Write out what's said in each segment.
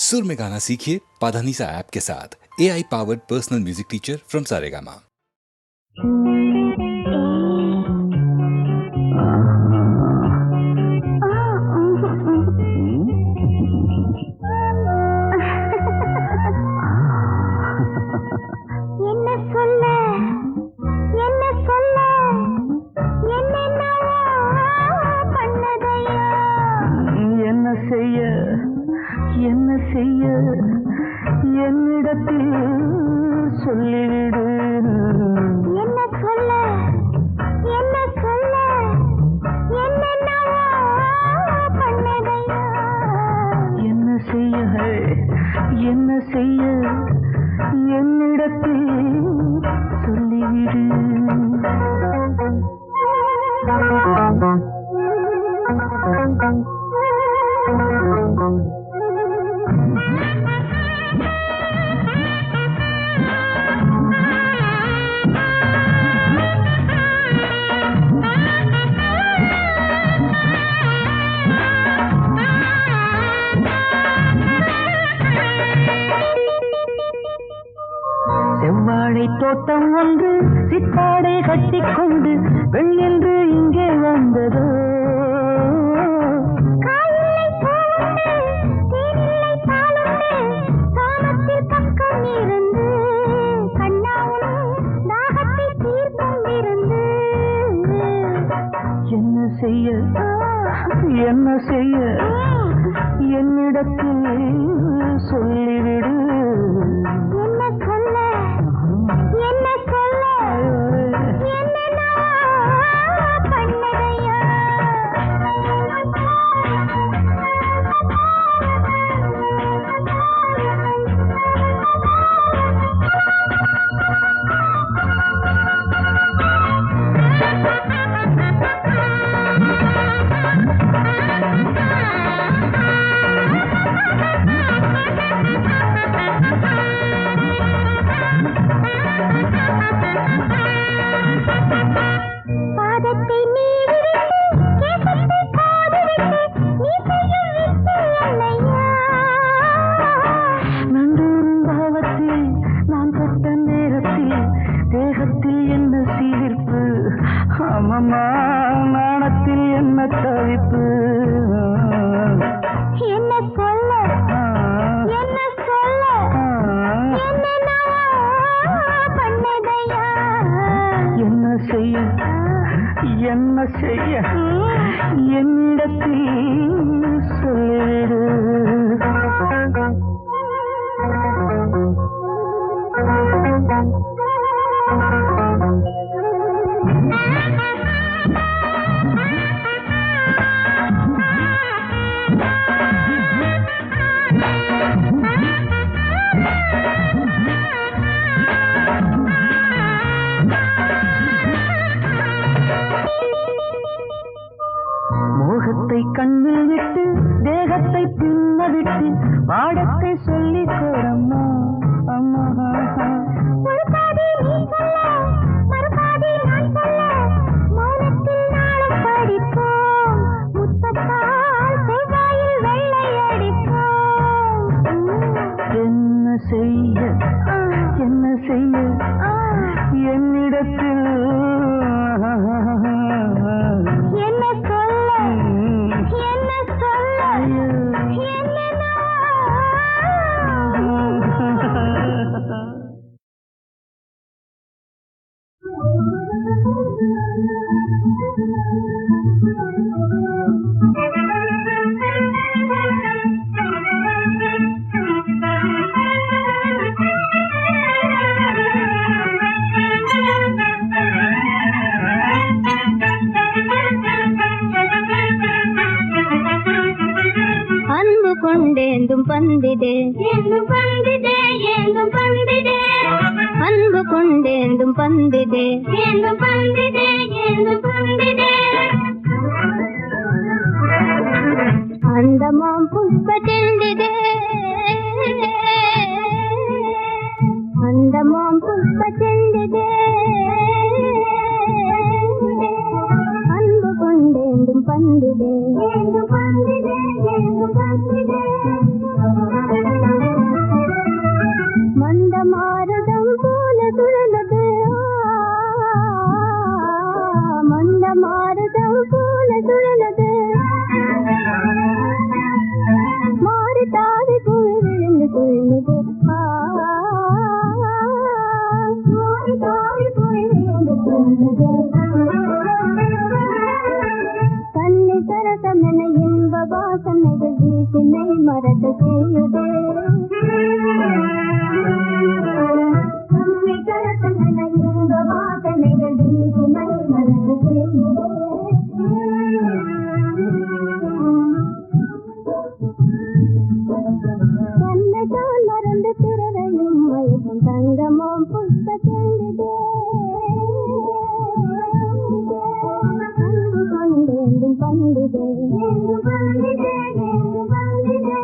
सुर में गाना सीखिए पाधानीसा ऐप के साथ AI powered personal music teacher from Saregama. என்ன செய்ய என்னிடத்தில் சொல்லிவிடு. என்ன சொல்ல என்னென்னவோ பண்ணதையா. என்ன செய்ய என்னிடத்தில் சொல்லிவிடு. செவ்வாழை தோட்டம் ஒன்று சித்தாடை கட்டிக்கொண்டு வெள்ளென்று இங்கே வந்ததோ. என்ன செய்ய என்னிடத்தில் சொல்லிவிடு. என்ன சொல்ல என்னென்ன பண்ணதையா. நாணத்தில் என்ன தவிப்பு. என்ன சொல்ல பண்ணதையா. என்ன செய்ய என்னிடத்தில் சொல்லிவிடு. மோகத்தை கண்ணில் விட்டு தேகத்தை பின்ன விட்டு பாடத்தை சொல்லிக் கொடம்மா. அம்மா ஒரு பாதி நீ சொல்ல மறுபாதி நான் சொல்ல மௌனத்தில் நாளும் படிப்போம். முத்தத்தால் செவ்வாயில் வெள்ளை அடிப்போம். என்ன செய்ய என்னிடத்தில் ಕೊಂಡೆಂದು ಬಂದಿದೆ ಎಂದು ಬಂದಿದೆ ಎಂದು ಬಂದಿದೆ. ಅನ್ಬು ಕೊಂಡೆಂದು ಬಂದಿದೆ ಎಂದು ಬಂದಿದೆ ಎಂದು ಬಂದಿದೆ. అందమాం పుష్ప చెందిದೆ అందమాం పుష్ప చెందిದೆ. ಅನ್ಬು ಕೊಂಡೆಂದು ಬಂದಿದೆ ಎಂದು ಬಂದಿದೆ ಎಂದು ಬಂದಿದೆ. தோணுது கண்ணி சரசமென இன்ப வாசனைகள் வீசினை மறக்க செய்யுதே கண்ணி சரசமென இன்ப வாசனைகள் வீசினை மறக்க செய்யுதே தன்னைத்தான் மறந்து பிறரையும் வயசும் தங்கமும் புஷ்ப செல்லுதே அன்பு கொண்டேந்தும் பண்டிதே பண்டிதே பண்டிதே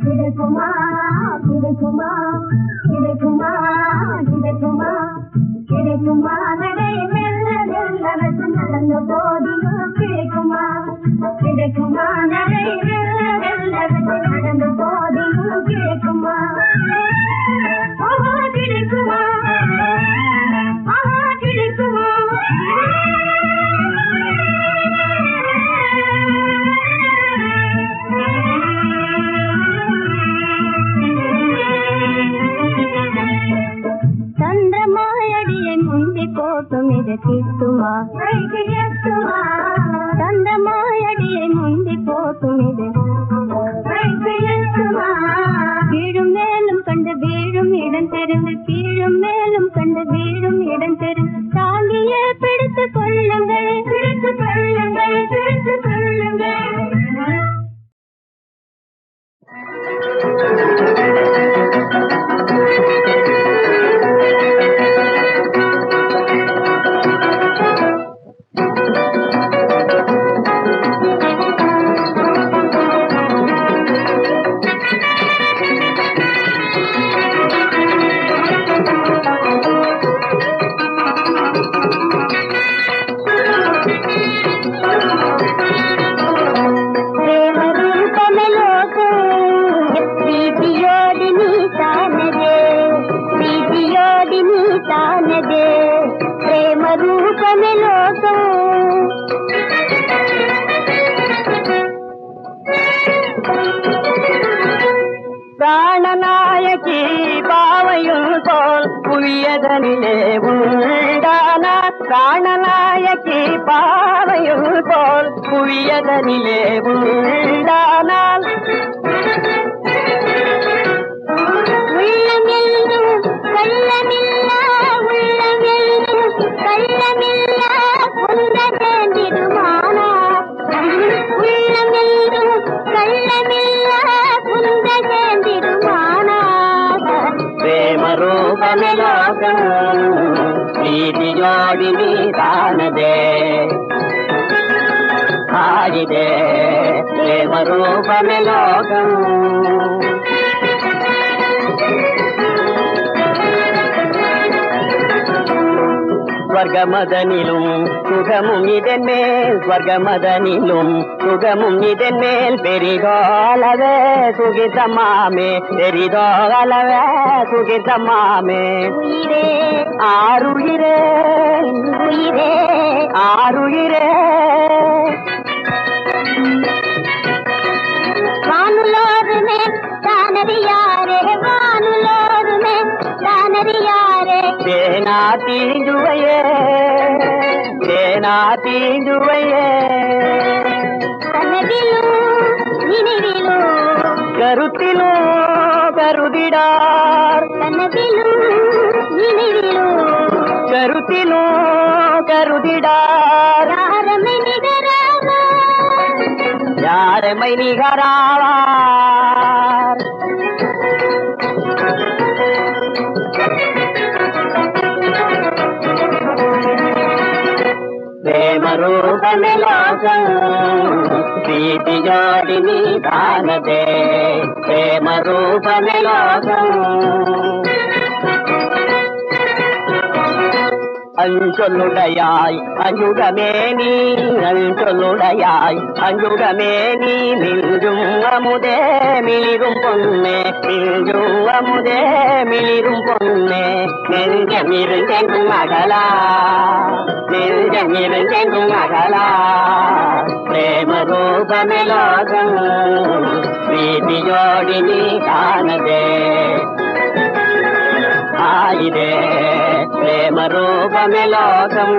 கிடைக்குமா கிடைக்குமா கிடைக்குமா கிடைக்குமா கிடைக்குமா நடை மெல்ல மெல்ல நடந்த போதிலும் கிடைக்குமா கிடைக்குமா நடை மெல்ல மெல்ல நடந்த போதிலும் கிடைக்குமா கிடைக்குமா கிடைக்குமா சந்திரமாயடியை முந்தி போட்டும் இது கிட்டுமா சந்திரமாயடியை முந்தி போட்டும் இது கீழும் மேலும் கண்டு வீழும் இடம் தெரிந்து கீழும் மேலும் கண்டு வீழும் இடம் தெரிந்து தாங்கியே பிடித்துக் கொள்ளுங்கள் பிடித்துக் கொள்ளுங்கள் பிடித்துக் கொள்ளுங்கள் ప్రేమ రూపమే లోకం ప్రాణనాయకి పావయుల్ పోల్ புவியதனிலே உண்டான பிராணநாயகி பாவையுள் போல் புவியதனிலே உண்டானால் உள்ளமெல்லும் கள்ளமில்லா உள்ளமெல்லும் கள்ளமில்லா கொண்ட சேர்ந்திடுமானா உள்ளமெல்லும் கள்ளமில்லா கொண்ட சேர்ந்திடுமானா ప్రేమ రూపమే లోకం ప్రీతి జోడి నీదానదే ఆడిదే ప్రేమ రూపమే లోకం ஸ்வர்கமதனிலும் சுகமும் இதன் மேல் ஸ்வர்கமதனிலும் சுகமும் இதன் மேல் பெரிதோளவே சுகிதமாமே பெரிதோளவே சுகிதமாமே உயிரே ஆருயிரே உயிரே ஆருயிரே வானுலோருமே தானறியாரே வானுலோருமே தானறியாரே தேனா தீண்டுவையே தேனா தீண்டுவையே கனவிலும் நினைவிலும் கருத்திலும் கருதிடார் கனவிலும் நினைவிலும் கருத்திலும் கருதிடார் யாரமை நிகராமா யாரமை நிகராவார் ప్రేమ రూపమే లోకం ప్రీతి జోడి నీదానదే ప్రేమ రూపమే లోకం அஞ்சொல்லுடையாய் அஞ்சுடமேனி அஞ்சொல்லுடையாய் அஞ்சுடமேனி மிஞ்சும் அமுதே மிளிரும் பொன்னே மிஞ்சும் அமுதே மிளிரும் பொன்னே நெஞ்சமிருந்தெங்கும் அகலா நெஞ்சமிருந்தெங்கும் அகலா பிரேம ரூபமே லோகம் ಪ್ರೀತಿಯೋಡಿ ನೀ ಕಾಣದೆ ಆಯಿದೆ ಪ್ರೇಮ ರೂಪಮೆ ಲೋಕಂ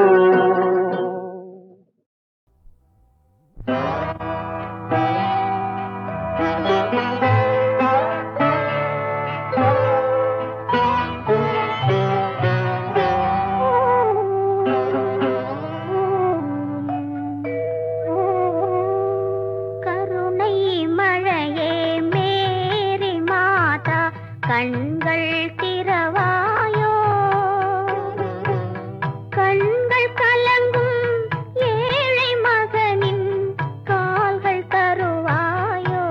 கண்கள் திறவாயோ கண்கள் கலங்கும் ஏழை மகனின் கால்கள் தருவாயோ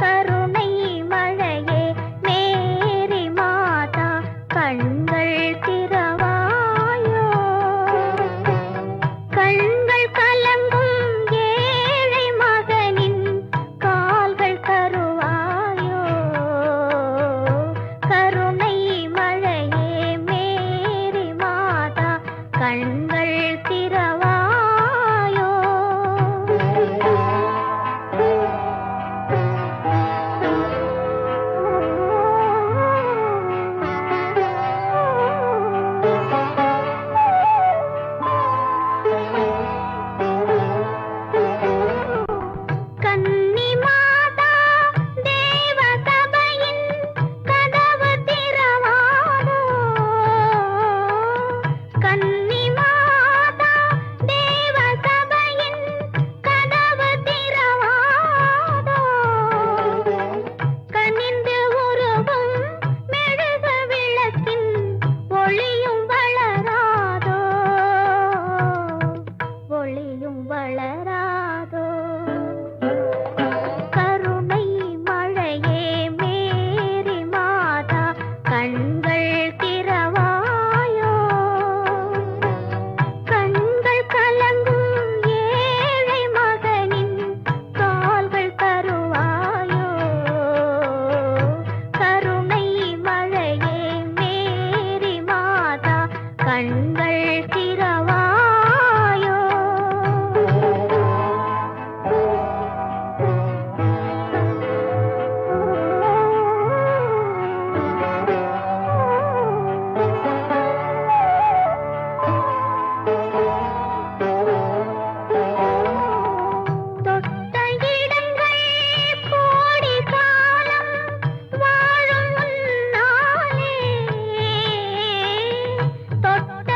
கருணை மழையே மேரி மாதா கண்கள் திறவாயோ கண்கள் கலங்கும் ஏழை மகனின் கால்கள் தருவாயோ கருணை மழையே மேரி மாதா கண்கள் திறவாயோ கன்னி மாதா தேவ சபையின் கதவு திறவாதோ கன்னி மாதா தேவ சபையின் கதவு திறவாதோ கனிந்து உருவும் மெழுகு விளக்கின் ஒளியும் வளராதோ ஒளியும் வளராதோ கருணை மழையே மேரி மாதா கண்கள் திறவாயோ கண்கள் கலங்கும் ஏழை மகனின் கால்கள் தருவாயோ கருணை மழையே மேரி மாதா கண்கள் திறவாயோ தொட்ட இடங்கள் கோடி காலம் வாழும் உன்னாலே தொட்ட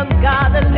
இளம் காதல்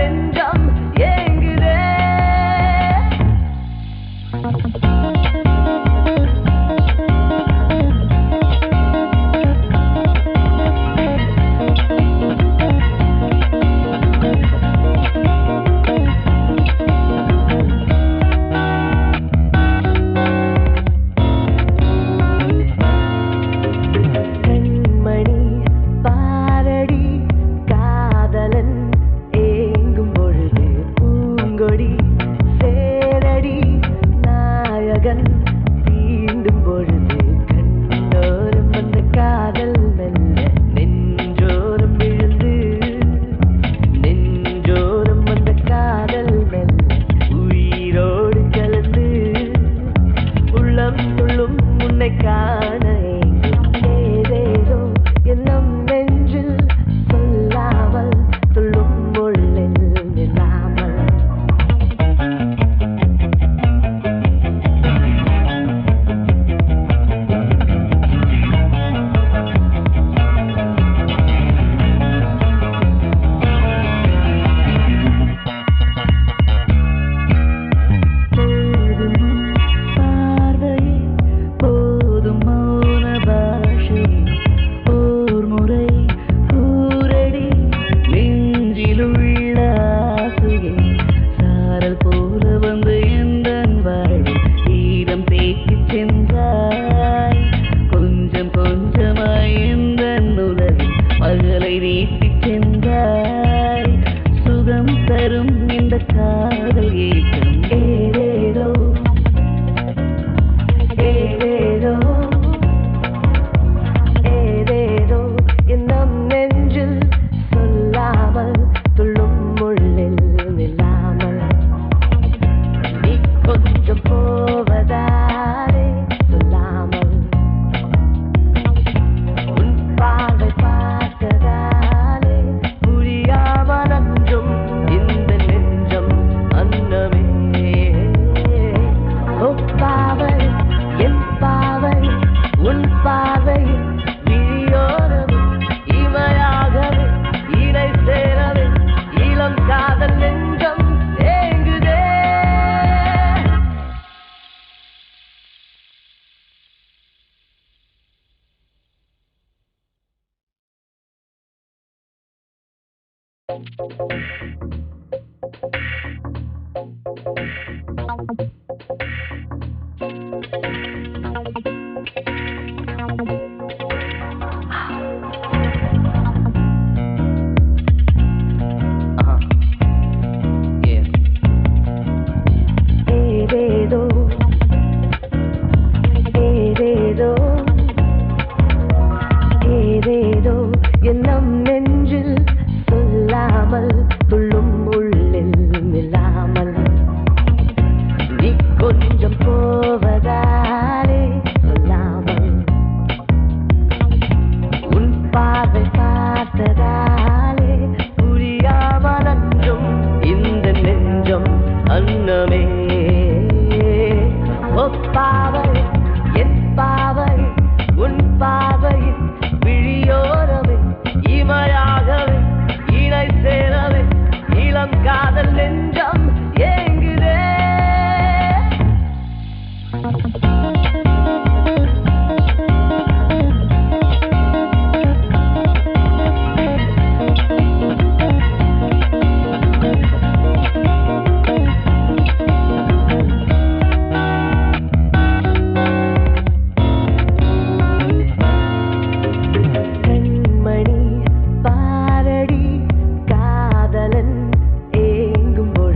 நெஞ்சம் ஏங்குதே. கண்மணி பாரடி காதலன் ஏங்கும் பொழுது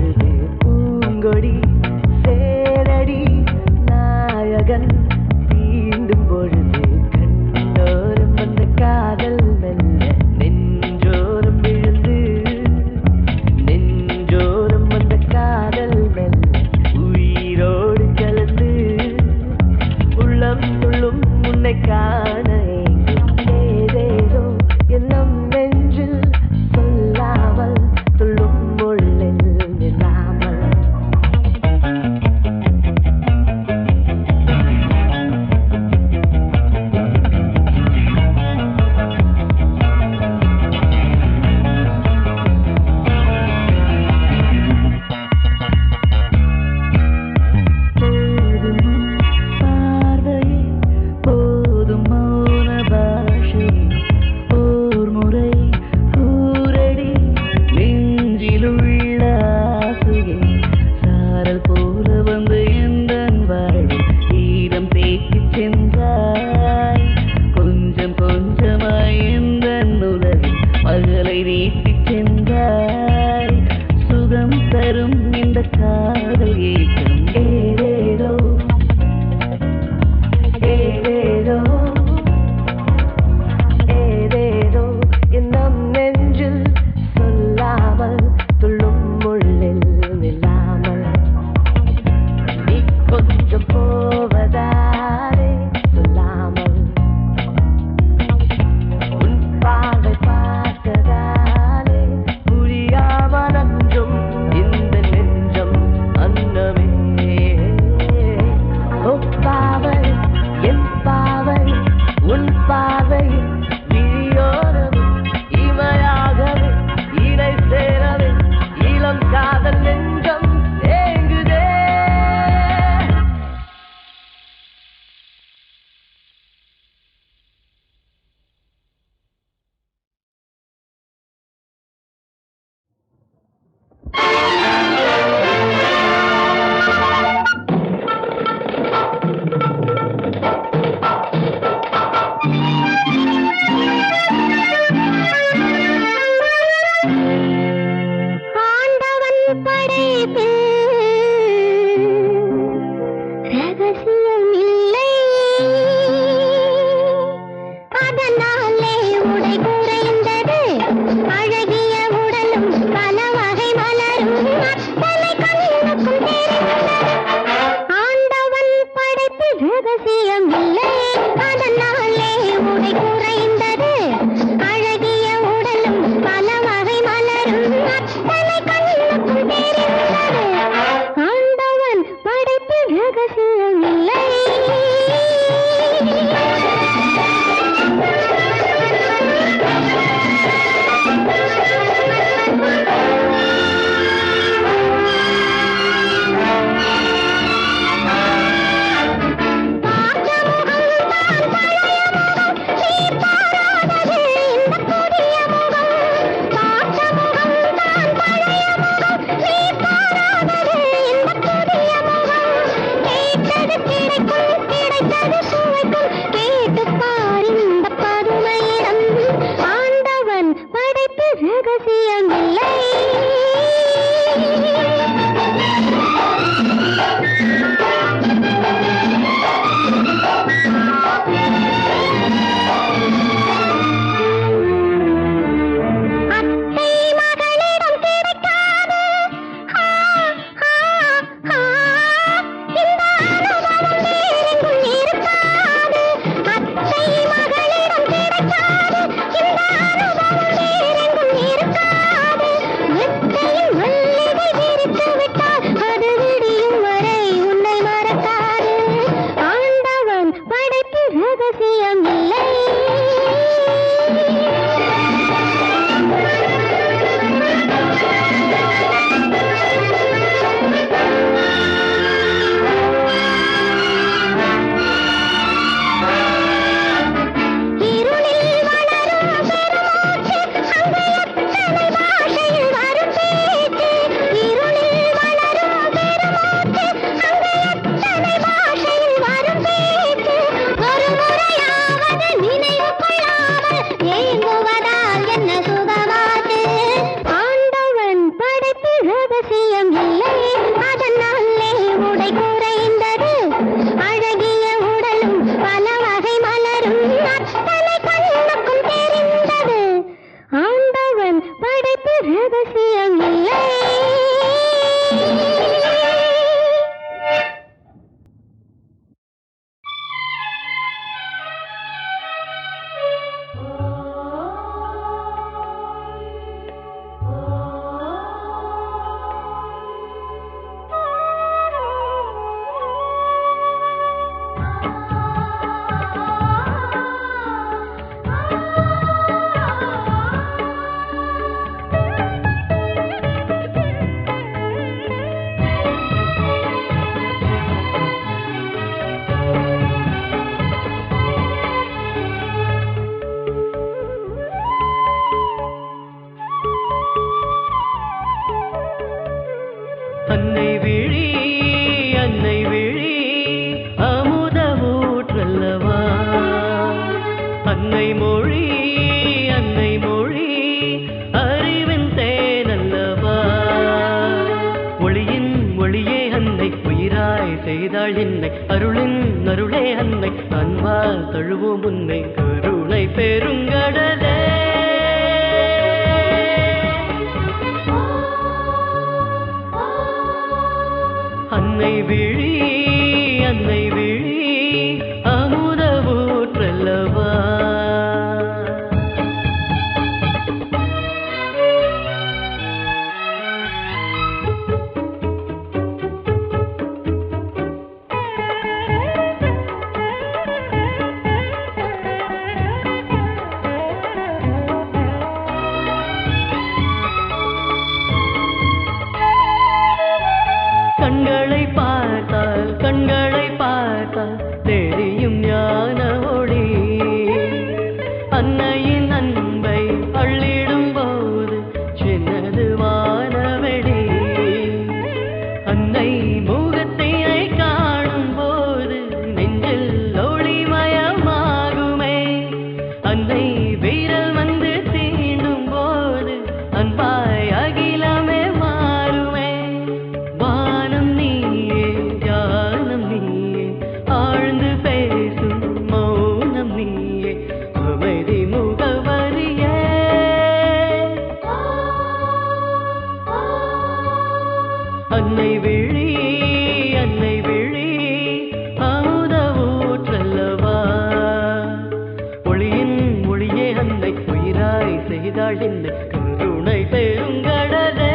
அத்தனை கண்ணுக்குள் தெரிந்தது. ஆண்டவன் படைப்பில் ரகசியம் இல்லை. ஆண்டவன் படைப்பில் ரகசியம் இல்லை. அத்தை மகளிடம் கிடைக்காது. இந்த அனுபவம் வேறெங்கும் இருக்காது. அத்தை மகளிடம் கிடைக்காது. இந்த அனுபவம் வேறெங்கும் இருக்காது. மெத்தையில் மல்லிகை விரித்து விட்டால் அது விடியும் வரை உன்னை மறக்காது. ஆண்டவன் படைப்பில் ரகசியம் இல்லை. இருளில் வளரும் பெருமூச்சு, அங்கு எத்தனை பாஷையில் வரும் பேச்சு. இருளில் வளரும் பெருமூச்சு, அங்கு எத்தனை பாஷையில் வரும் பேச்சு. ஒரு முறையாவது நினைவு கொள்ளாமல் ஏங்குவதால் என்ன சுகமாது. ஆண்டவன் படைப்பில் ரகசியம் இல்லை. அதனாலே உடை குறைந்தது. அழகிய உடலும் பல வகை மலரும் அத்தனை கண்ணுக்கும் தெரிந்தது. ஆண்டவன் படைப்பில் ரகசியம் இல்லை. அன்னை விழி அமுத ஊற்றல்லவா. அன்னை மொழி அறிவின் தேனல்லவா. ஒளியின் ஒளியே அன்னை உயிராய் செய்தாள் என்னை. அருளின் அருளே அன்னை அன்பால் தழுவும் உன்னை. கருணை பெருங்கடலே அன்னை விழி அமுத ஊற்றல்லவா. கண்களை பார்த்தால் தெரியும் ஞான ஒளி. அன்னையின் அன்பை அள்ளிடும் போது சின்னது வானவெளி. அன்னை முகத்தை காணும் போது நெஞ்சில் ஒளிமயமாகுமே. அன்னை வீரல் வந்து தீண்டும் போது அன்பாய் அகிலமே மாறுமே. வானம் நீயே ஞானம் நீயே ஆழ்ந்து பேசும் மௌனம் நீயே அமைதி முகவரியே. அன்னை விழி அமுத ஊற்றல்லவா. ஒளியின் மொழியே அன்னை உயிராய் செய்தாள் என்னை. கருணை பெருங்கடலே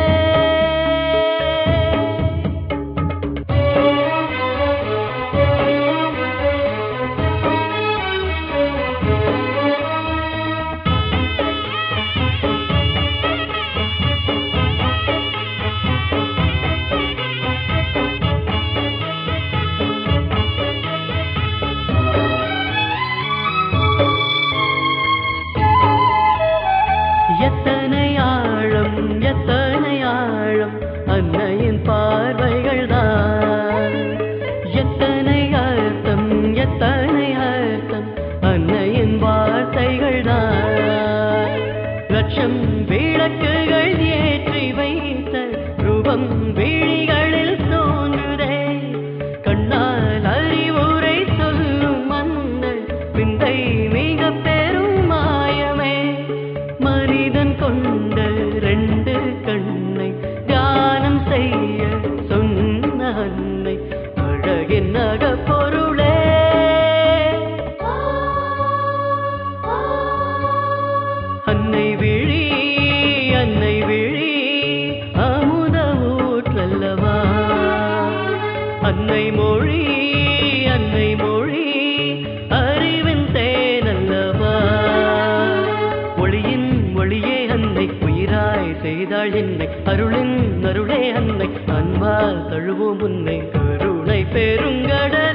ரூபம் விழிகளில் தோன்றுதே கண்ணால் அறிவுரை சொல்லும் மன்னன் விந்தை மிக பெரும் மாயமே மனிதன் கொண்ட 2 கண்ணை தியானம் செய்ய சொன்ன அன்னை அழகின் அகப்பொருளே அன்னை விழி அமுத ஊற்றல்லவா அன்னை மொழி அறிவின் தேனல்லவா ஒளியின் ஒளியே அன்னை உயிராய் செய்தாள் என்னை அருளின் அருளே அன்னை அன்பால் தழுவும் உன்னை கருணை பெருங்கடல்